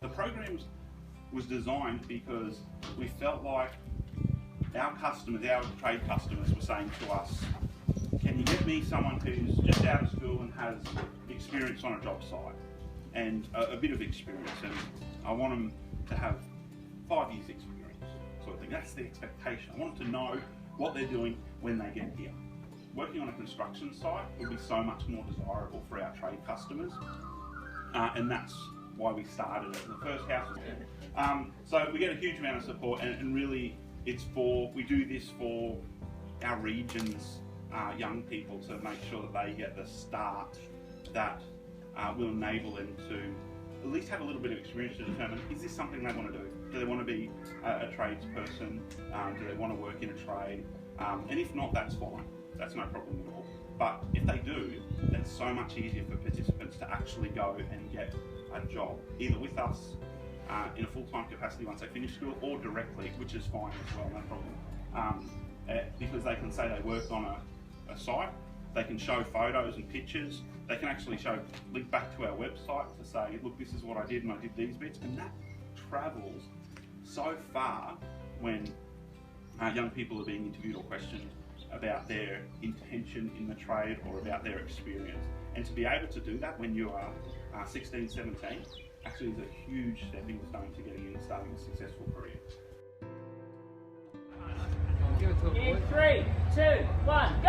The program was designed because we felt like our customers, our trade customers, were saying to us, can you get me someone who's just out of school and has experience on a job site and a bit of experience, and I want them to have 5 years experience, sort of thing. That's the expectation. I want them to know what they're doing when they get here. Working on a construction site would be so much more desirable for our trade customers, and that's why we started it. The first house, so we get a huge amount of support, and really we do this for our region's young people, to make sure that they get the start that will enable them to at least have a little bit of experience to determine, is this something they want to do? Do they want to be a tradesperson? Do they want to work in a trade? And if not, that's fine. That's no problem at all. But if they do, it's so much easier for participants to actually go and get a job, either with us in a full-time capacity once they finish school, or directly, which is fine as well, no problem. Because they can say they worked on a site, they can show photos and pictures, they can actually link back to our website to say, look, this is what I did and I did these bits, and that travels so far when young people are being interviewed or questioned about their intention in the trade or about their experience. And to be able to do that when you are 16, 17, actually is a huge stepping stone to getting in and starting a successful career. In 3, 2, 1, go!